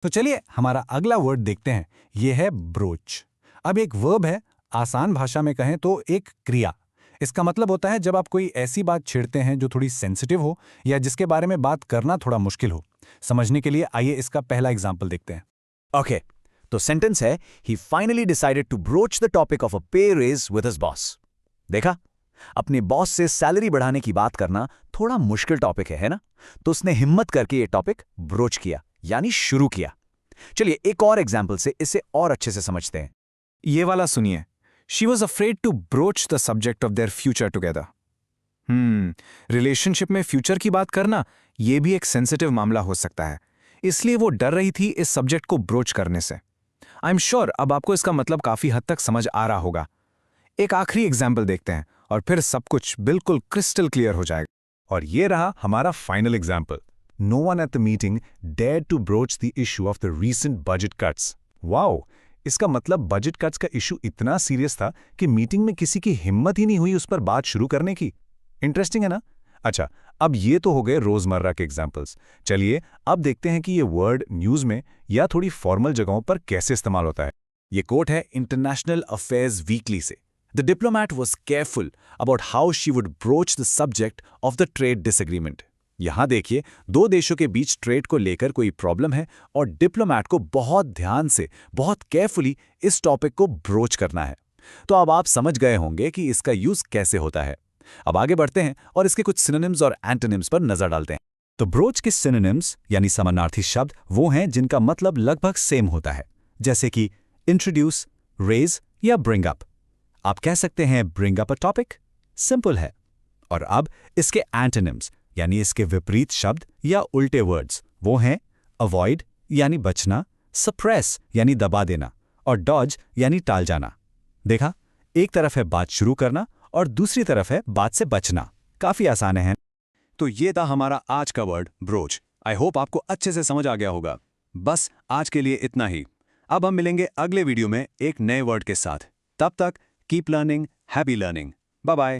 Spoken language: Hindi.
तो चलिए हमारा अगला वर्ड देखते हैं। यह है ब्रोच। अब एक वर्ब है, आसान भाषा में कहें तो एक क्रिया। इसका मतलब होता है जब आप कोई ऐसी बात छेड़ते हैं जो थोड़ी सेंसिटिव हो या जिसके बारे में बात करना थोड़ा मुश्किल हो। समझने के लिए आइए इसका पहला एग्जाम्पल देखते हैं। ओके, तो सेंटेंस है he finally decided to broach the topic of a pay raise with his boss. देखा, अपने बॉस से सैलरी बढ़ाने की बात करना थोड़ा मुश्किल टॉपिक है ना? तो उसने हिम्मत करके ये टॉपिक ब्रोच किया, यानी शुरू किया। चलिए एक और एग्जाम्पल से इसे और अच्छे से समझते हैं। ये वाला सुनिए। She was afraid to broach the subject of their future together. Relationship में फ्यूचर की बात करना ये भी एक सेंसिटिव मामला हो सकता है, इसलिए वो डर रही थी इस सब्जेक्ट को ब्रोच करने से। आई एम श्योर अब आपको इसका मतलब काफी हद तक समझ आ रहा होगा। एक आखिरी एग्जाम्पल देखते हैं और फिर सब कुछ बिल्कुल क्रिस्टल क्लियर हो जाएगा। और ये रहा हमारा final example. No one at the meeting dared to broach the issue of the recent budget cuts. Wow, इसका मतलब बजट कट्स का इशू इतना सीरियस था कि मीटिंग में किसी की हिम्मत ही नहीं हुई उस पर बात शुरू करने की। इंटरेस्टिंग है ना? अच्छा, अब ये तो हो गए रोजमर्रा के एग्जाम्पल्स। चलिए अब देखते हैं कि ये वर्ड न्यूज में या थोड़ी फॉर्मल जगहों पर कैसे इस्तेमाल होता है। ये कोट है इंटरनेशनल अफेयर्स वीकली से। The diplomat was careful about how she would broach the subject of the trade disagreement. यहां देखिए, दो देशों के बीच ट्रेड को लेकर कोई प्रॉब्लम है और डिप्लोमैट को बहुत ध्यान से, बहुत केयरफुली इस टॉपिक को ब्रोच करना है। तो अब आप समझ गए होंगे कि इसका यूज कैसे होता है। अब आगे बढ़ते हैं और इसके कुछ सिनोनिम्स और एंटोनिम्स पर नजर डालते हैं। तो ब्रोच के सिनोनिम्स यानी समानार्थी शब्द वो हैं जिनका मतलब लगभग सेम होता है, जैसे कि इंट्रोड्यूस, रेज या ब्रिंग अप। आप कह सकते हैं bring up a topic, simple है। और अब इसके एंटोनिम्स यानी इसके विपरीत शब्द या उल्टे वर्ड्स वो हैं अवॉइड यानी बचना, सप्रेस यानी दबा देना और डॉज यानी टाल जाना। देखा, एक तरफ है बात शुरू करना और दूसरी तरफ है बात से बचना। काफी आसान है। तो ये था हमारा आज का वर्ड ब्रोच। आई होप आपको अच्छे से समझ आ गया होगा। बस आज के लिए इतना ही। अब हम मिलेंगे अगले वीडियो में एक नए वर्ड के साथ। तब तक keep learning, happy learning. Bye bye.